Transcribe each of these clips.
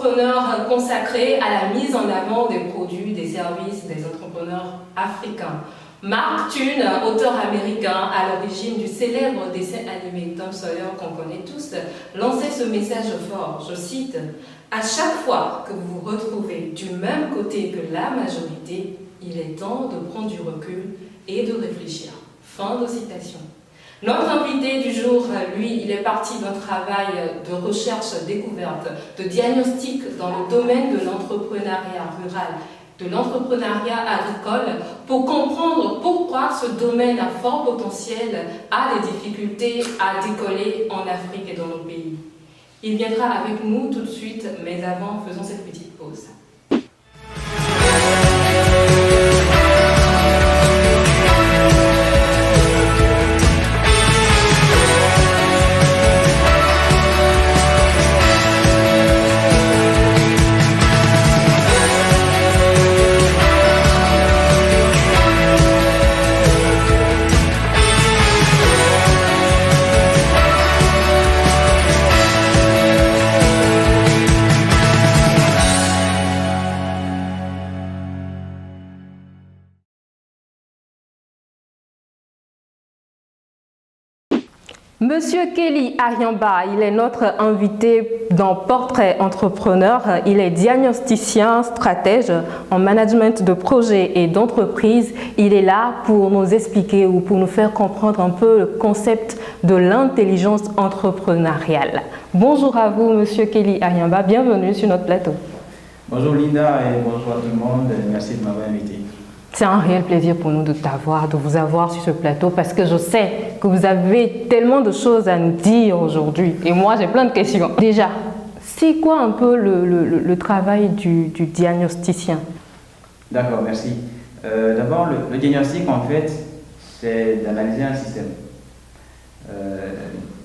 entrepreneur consacré à la mise en avant des produits, des services des entrepreneurs africains. Mark Thune, auteur américain à l'origine du célèbre dessin animé Tom Sawyer qu'on connaît tous, lançait ce message fort, je cite « À chaque fois que vous vous retrouvez du même côté que la majorité, il est temps de prendre du recul et de réfléchir. » Fin de citation. Notre invité du jour, lui, il est parti d'un travail de recherche-découverte, de diagnostic dans le domaine de l'entrepreneuriat rural, de l'entrepreneuriat agricole, pour comprendre pourquoi ce domaine à fort potentiel a des difficultés à décoller en Afrique et dans nos pays. Il viendra avec nous tout de suite, mais avant, faisons cette petite pause. Monsieur Kelly Ariamba, il est notre invité dans Portrait Entrepreneur. Il est diagnosticien, stratège en management de projets et d'entreprises. Il est là pour nous expliquer ou pour nous faire comprendre un peu le concept de l'intelligence entrepreneuriale. Bonjour à vous, Monsieur Kelly Ariamba. Bienvenue sur notre plateau. Bonjour Linda et bonjour à tout le monde. Merci de m'avoir invité. C'est un réel plaisir pour nous de vous avoir sur ce plateau parce que je sais que vous avez tellement de choses à nous dire aujourd'hui. Et moi, j'ai plein de questions. Déjà, c'est quoi un peu le travail du diagnosticien? D'accord, merci. D'abord, le diagnostic, en fait, c'est d'analyser un système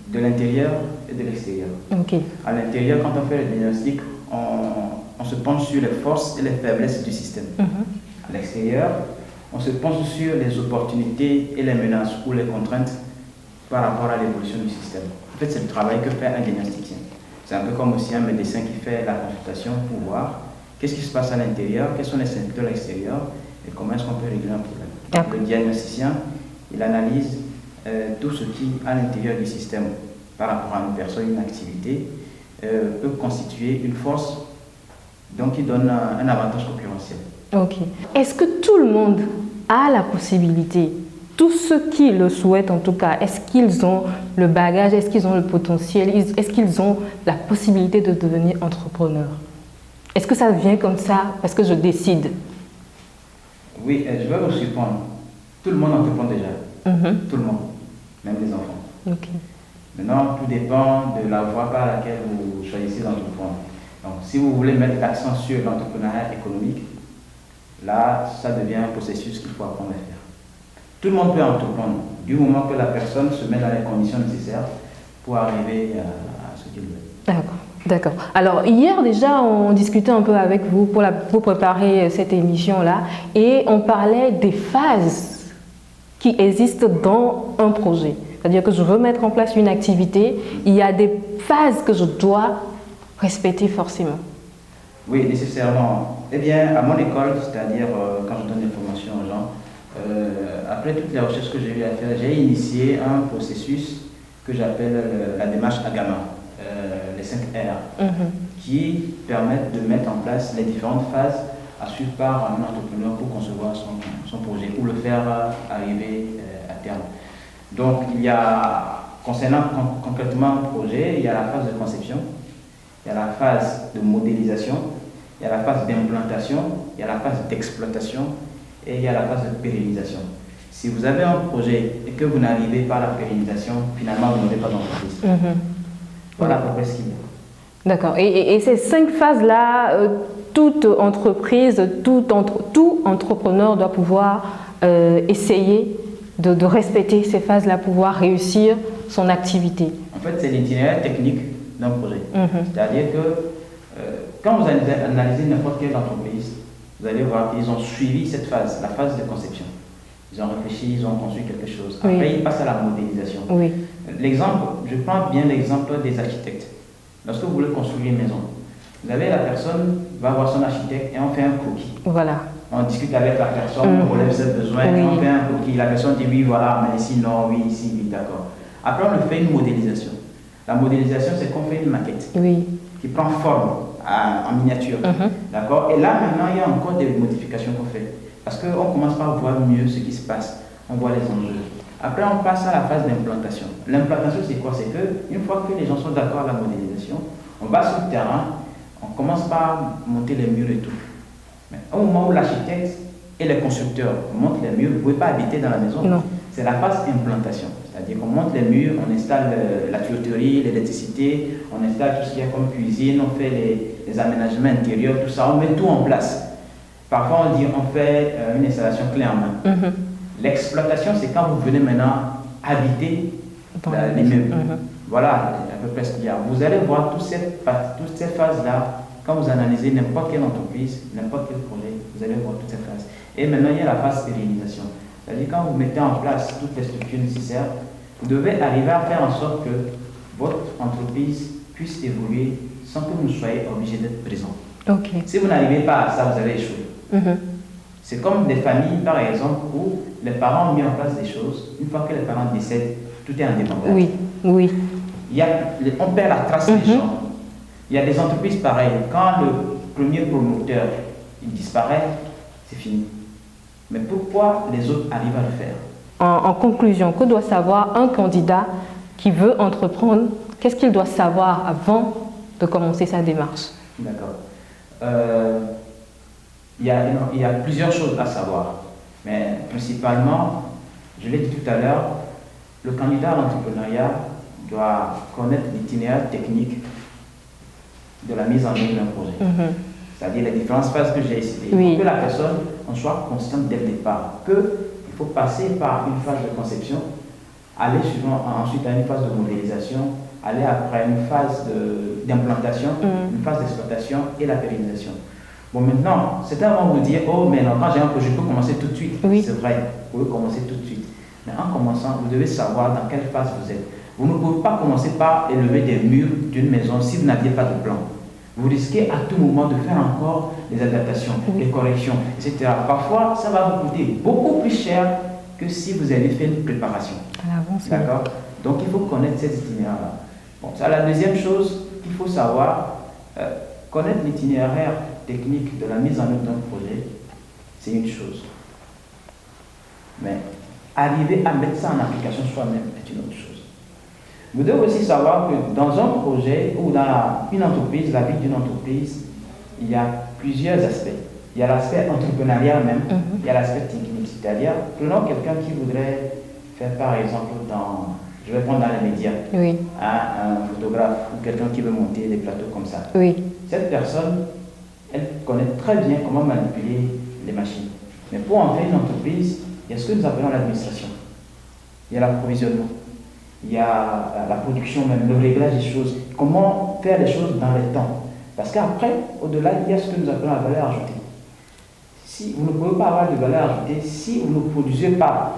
de l'intérieur et de l'extérieur. Okay. À l'intérieur, quand on fait le diagnostic, on se penche sur les forces et les faiblesses du système. À l'extérieur, on se penche sur les opportunités et les menaces ou les contraintes par rapport à l'évolution du système. En fait, c'est le travail que fait un diagnosticien. C'est un peu comme aussi un médecin qui fait la consultation pour voir qu'est-ce qui se passe à l'intérieur, quels sont les symptômes à l'extérieur et comment est-ce qu'on peut régler un problème. Donc, le diagnosticien, il analyse tout ce qui, à l'intérieur du système, par rapport à une personne, une activité, peut constituer une force, donc qui donne un avantage concurrentiel. Ok. Est-ce que tout le monde a la possibilité, tous ceux qui le souhaitent en tout cas, est-ce qu'ils ont le bagage, est-ce qu'ils ont le potentiel, est-ce qu'ils ont la possibilité de devenir entrepreneur? Est-ce que ça vient comme ça parce que je décide? Oui, je vais vous surprendre. Tout le monde entreprend déjà. Tout le monde, même les enfants. Okay. Maintenant, tout dépend de la voie par laquelle vous choisissez d'entreprendre. Donc, si vous voulez mettre l'accent sur l'entrepreneuriat économique, là, ça devient un processus qu'il faut apprendre à faire. Tout le monde peut entreprendre, du moment que la personne se met dans les conditions nécessaires pour arriver à ce qu'il veut. D'accord. Alors, hier déjà, on discutait un peu avec vous pour préparer cette émission-là et on parlait des phases qui existent dans un projet. C'est-à-dire que je veux mettre en place une activité, il y a des phases que je dois respecter forcément. Oui, nécessairement. Eh bien, à mon école, c'est-à-dire quand je donne des formations aux gens, après toutes les recherches que j'ai eu à faire, j'ai initié un processus que j'appelle la démarche AGAMA, les 5 R, qui permettent de mettre en place les différentes phases à suivre par un entrepreneur pour concevoir son projet ou le faire arriver à terme. Donc, il y a, concernant concrètement un projet, il y a la phase de conception, il y a la phase de modélisation, il y a la phase d'implantation, il y a la phase d'exploitation et il y a la phase de pérennisation. Si vous avez un projet et que vous n'arrivez pas à la pérennisation, finalement vous n'aurez pas d'entreprise. Voilà à peu près ce qu'il y a. D'accord. Et ces 5 phases-là, toute entreprise, tout entrepreneur doit pouvoir essayer de respecter ces phases-là, pouvoir réussir son activité. En fait, c'est l'itinéraire technique d'un projet. C'est-à-dire que quand vous analysez n'importe quelle entreprise, vous allez voir qu'ils ont suivi cette phase, la phase de conception. Ils ont réfléchi, ils ont construit quelque chose. Après, ils passent à la modélisation. Oui. L'exemple, je prends bien l'exemple des architectes. Lorsque vous voulez construire une maison, Vous avez la personne va voir son architecte et on fait un croquis. Voilà. On discute avec la personne, on relève ses besoins, Oui. on fait un croquis. La personne dit oui, voilà, mais ici non, oui, ici, oui, d'accord. Après, on fait une modélisation. La modélisation, c'est qu'on fait une maquette Oui. qui prend forme en miniature. D'accord. Et là, maintenant, il y a encore des modifications qu'on fait. Parce qu'on commence par voir mieux ce qui se passe. On voit les enjeux. Après, on passe à la phase d'implantation. L'implantation, c'est quoi? C'est qu'une fois que les gens sont d'accord à la modélisation, on va sur le terrain, on commence par monter les murs et tout. Mais au moment où l'architecte et les constructeurs montent les murs, vous ne pouvez pas habiter dans la maison. Non. C'est la phase implantation. C'est-à-dire qu'on monte les murs, on installe la tuyauterie, l'électricité, on installe tout ce qu'il y a comme cuisine, on fait les aménagements intérieurs, tout ça, on met tout en place. Parfois, on dit on fait une installation clé en main. L'exploitation, c'est quand vous venez maintenant habiter l'immeuble. Voilà à peu près ce qu'il y a. Vous allez voir toutes ces phases-là. Quand vous analysez n'importe quelle entreprise, n'importe quel projet, vous allez voir toutes ces phases. Et maintenant, il y a la phase pérennisation. C'est-à-dire quand vous mettez en place toutes les structures nécessaires, vous devez arriver à faire en sorte que votre entreprise puisse évoluer sans que vous soyez obligé d'être présent. Okay. Si vous n'arrivez pas à ça, vous allez échouer. C'est comme des familles, par exemple, où les parents ont mis en place des choses. Une fois que les parents décèdent, tout est indépendant. Oui, oui. On perd la trace des gens. Il y a des entreprises pareilles. Quand le premier promoteur il disparaît, c'est fini. Mais pourquoi les autres arrivent à le faire? En conclusion, que doit savoir un candidat qui veut entreprendre? Qu'est-ce qu'il doit savoir avant de commencer sa démarche? D'accord. Il y a plusieurs choses à savoir. Mais principalement, je l'ai dit tout à l'heure, le candidat à l'entrepreneuriat doit connaître l'itinéraire technique de la mise en œuvre d'un projet. C'est-à-dire les différentes phases que j'ai citées. Il faut que la personne en soit consciente dès le départ. Il faut passer par une phase de conception, aller ensuite à une phase de modélisation, aller après à une phase d'implantation, une phase d'exploitation et la pérennisation. Bon, maintenant, certains vont vous dire, oh, mais non, quand j'ai un projet, je peux commencer tout de suite. C'est vrai, vous pouvez commencer tout de suite. Mais en commençant, vous devez savoir dans quelle phase vous êtes. Vous ne pouvez pas commencer par élever des murs d'une maison si vous n'aviez pas de plan. Vous risquez à tout moment de faire encore des adaptations, des corrections, etc. Parfois, ça va vous coûter beaucoup plus cher que si vous avez fait une préparation. D'accord? Donc, il faut connaître cet itinéraire-là. Bon, ça, la deuxième chose qu'il faut savoir, connaître l'itinéraire technique de la mise en œuvre d'un projet, c'est une chose. Mais arriver à mettre ça en application soi-même est une autre chose. Vous devez aussi savoir que dans un projet ou dans une entreprise, la vie d'une entreprise, il y a plusieurs aspects. Il y a l'aspect entrepreneurial même, il y a l'aspect technique. C'est-à-dire, prenons quelqu'un qui voudrait faire par exemple je vais prendre dans les médias, un photographe ou quelqu'un qui veut monter des plateaux comme ça. Cette personne, elle connaît très bien comment manipuler les machines. Mais pour en faire une entreprise, il y a ce que nous appelons l'administration. Il y a l'approvisionnement. Il y a la production même, le réglage des choses. Comment faire les choses dans les temps. Parce qu'après, au-delà, il y a ce que nous appelons la valeur ajoutée. Si vous ne pouvez pas avoir de valeur ajoutée si vous ne produisez pas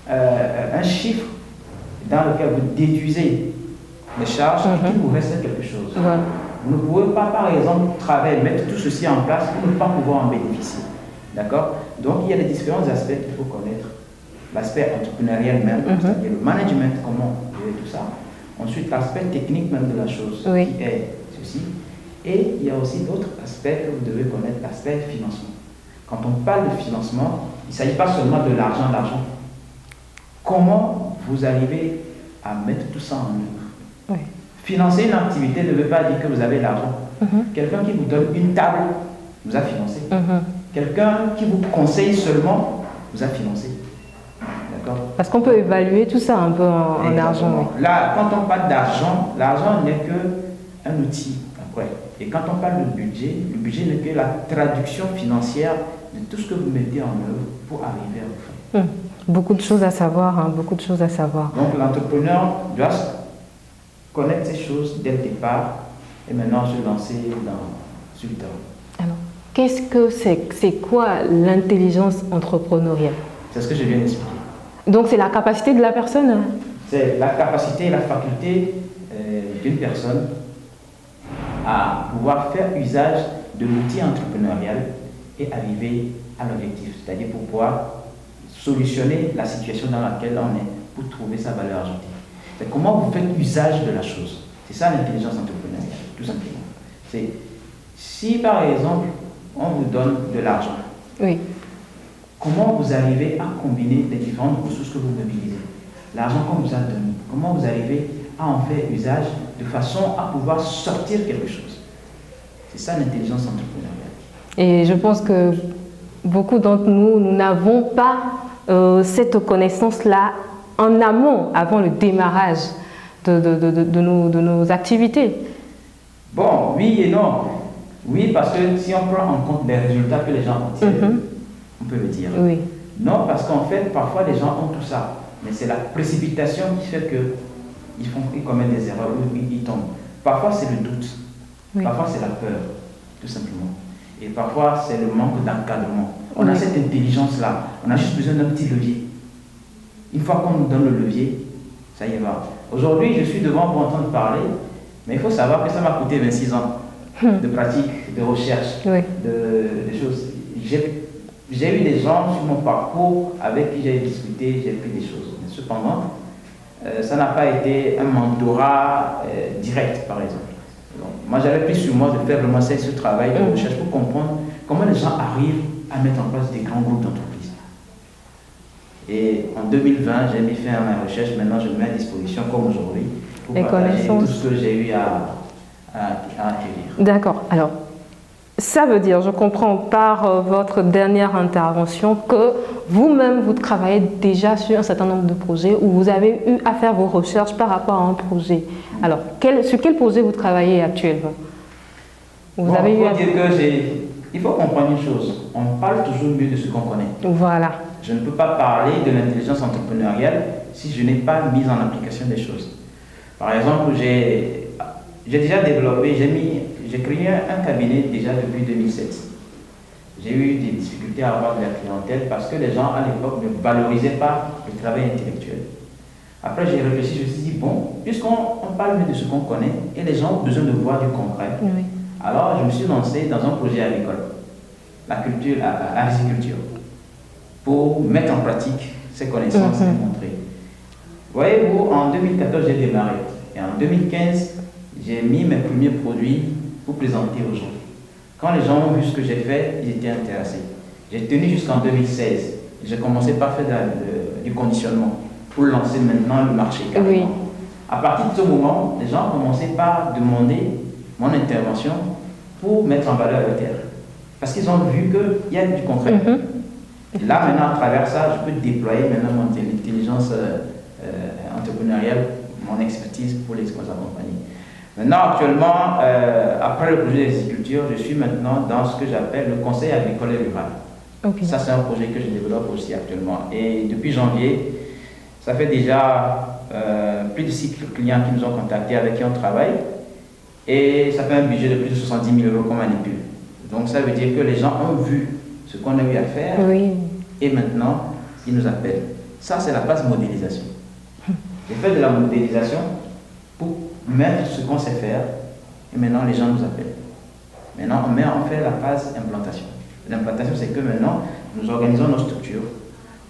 un chiffre dans lequel vous déduisez les charges et qu'il vous reste quelque chose. Vous ne pouvez pas, par exemple, travailler, mettre tout ceci en place pour ne pas pouvoir en bénéficier. D'accord? Donc, il y a les différents aspects qu'il faut connaître. L'aspect entrepreneurial même, c'est-à-dire le management, comment gérer tout ça. Ensuite, l'aspect technique même de la chose, qui est ceci. Et il y a aussi d'autres aspects que vous devez connaître, l'aspect financement. Quand on parle de financement, il ne s'agit pas seulement de l'argent. Comment vous arrivez à mettre tout ça en œuvre? Financer une activité ne veut pas dire que vous avez l'argent. Quelqu'un qui vous donne une table vous a financé. Quelqu'un qui vous conseille seulement vous a financé. D'accord? Parce qu'on peut évaluer tout ça un peu en argent. Là, quand on parle d'argent, l'argent n'est qu'un outil. Après. Et quand on parle de budget, le budget n'est que la traduction financière de tout ce que vous mettez en œuvre pour arriver à vos fins. Beaucoup de choses à savoir, beaucoup de choses à savoir. Donc l'entrepreneur doit connaître ces choses dès le départ et maintenant se lancer sur le terrain. Alors, qu'est-ce que c'est quoi l'intelligence entrepreneuriale? C'est ce que je viens d'expliquer. Donc c'est la capacité de la personne? C'est la capacité et la faculté d'une personne à pouvoir faire usage de l'outil entrepreneurial et arriver à l'objectif, c'est-à-dire pour pouvoir solutionner la situation dans laquelle on est pour trouver sa valeur ajoutée. C'est comment vous faites usage de la chose. C'est ça l'intelligence entrepreneuriale, tout simplement. C'est si par exemple on vous donne de l'argent, Oui. comment vous arrivez à combiner les différentes ressources que vous mobilisez. L'argent qu'on vous a donné, comment vous arrivez à en faire usage de façon à pouvoir sortir quelque chose. C'est ça l'intelligence entrepreneuriale. Et je pense que beaucoup d'entre nous, nous n'avons pas cette connaissance-là en amont, avant le démarrage de nos activités. Bon, oui et non. Oui, parce que si on prend en compte les résultats que les gens obtiennent, on peut le dire. Oui. Non, parce qu'en fait, parfois les gens ont tout ça. Mais c'est la précipitation qui fait qu'ils commettent des erreurs ou ils tombent. Parfois, c'est le doute. Oui. Parfois, c'est la peur, tout simplement. Et parfois, c'est le manque d'encadrement. On a Oui. cette intelligence-là. On a juste besoin d'un petit levier. Une fois qu'on nous donne le levier, ça y va. Aujourd'hui, je suis devant pour entendre parler, mais il faut savoir que ça m'a coûté 26 ans de pratique, de recherche, Oui. de choses. J'ai eu des gens sur mon parcours avec qui j'ai discuté, j'ai pris des choses. Mais cependant, ça n'a pas été un mentorat direct, par exemple. Donc, moi, j'avais pris sur moi de faire vraiment ce travail de recherche pour comprendre comment les gens arrivent à mettre en place des grands groupes d'entreprises. Et en 2020, j'ai mis fin à ma recherche. Maintenant, je me mets à disposition, comme aujourd'hui, pour partager tout ce que j'ai eu à acquérir. D'accord. Alors, ça veut dire, je comprends par votre dernière intervention que vous-même, vous travaillez déjà sur un certain nombre de projets où vous avez eu à faire vos recherches par rapport à un projet. Alors, sur quel projet vous travaillez actuellement? Il faut comprendre une chose. On parle toujours mieux de ce qu'on connaît. Voilà. Je ne peux pas parler de l'intelligence entrepreneuriale si je n'ai pas mis en application des choses. Par exemple, j'ai déjà développé, j'ai créé un cabinet déjà depuis 2007. J'ai eu des difficultés à avoir de la clientèle parce que les gens à l'époque ne valorisaient pas le travail intellectuel. Après, j'ai réfléchi, je me suis dit, bon, puisqu'on parle mieux de ce qu'on connaît et les gens ont besoin de voir du concret, Oui. alors je me suis lancé dans un projet agricole, la riziculture, pour mettre en pratique ces connaissances et montrer. Voyez-vous, en 2014, j'ai démarré. Et en 2015, j'ai mis mes premiers produits pour présenter aux gens. Quand les gens ont vu ce que j'ai fait, ils étaient intéressés. J'ai tenu jusqu'en 2016. J'ai commencé par faire du conditionnement pour lancer maintenant le marché carrément. Oui. À partir de ce moment, les gens ont commencé par demander mon intervention pour mettre en valeur la terre. Parce qu'ils ont vu qu'il y a du concret. Là, maintenant, à travers ça, je peux déployer maintenant mon intelligence entrepreneuriale, mon expertise pour les accompagner. Maintenant, actuellement, après le projet d'agriculture, je suis maintenant dans ce que j'appelle le conseil agricole et rural. Okay. Ça, c'est un projet que je développe aussi actuellement. Et depuis janvier, ça fait déjà plus de 6 clients qui nous ont contactés, avec qui on travaille. Et ça fait un budget de plus de 70 000 € qu'on manipule. Donc, ça veut dire que les gens ont vu ce qu'on a eu à faire. Oui. Et maintenant, ils nous appellent. Ça, c'est la phase modélisation. J'ai fait de la modélisation pour mettre ce qu'on sait faire. Et maintenant, les gens nous appellent. Maintenant, on fait la phase implantation. L'implantation, c'est que maintenant, nous organisons nos structures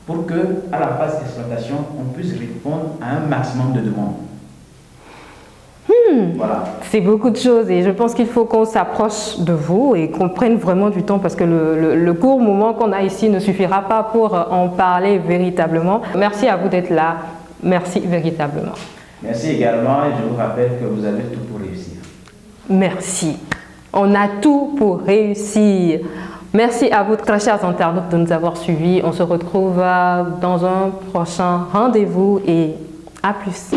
pour que, à la phase d'exploitation, on puisse répondre à un maximum de demandes. Voilà. C'est beaucoup de choses et je pense qu'il faut qu'on s'approche de vous et qu'on prenne vraiment du temps parce que le court moment qu'on a ici ne suffira pas pour en parler véritablement. Merci à vous d'être là. Merci véritablement. Merci également et je vous rappelle que vous avez tout pour réussir. Merci. On a tout pour réussir. Merci à vous, très chers internautes, de nous avoir suivis. On se retrouve dans un prochain rendez-vous et à plus.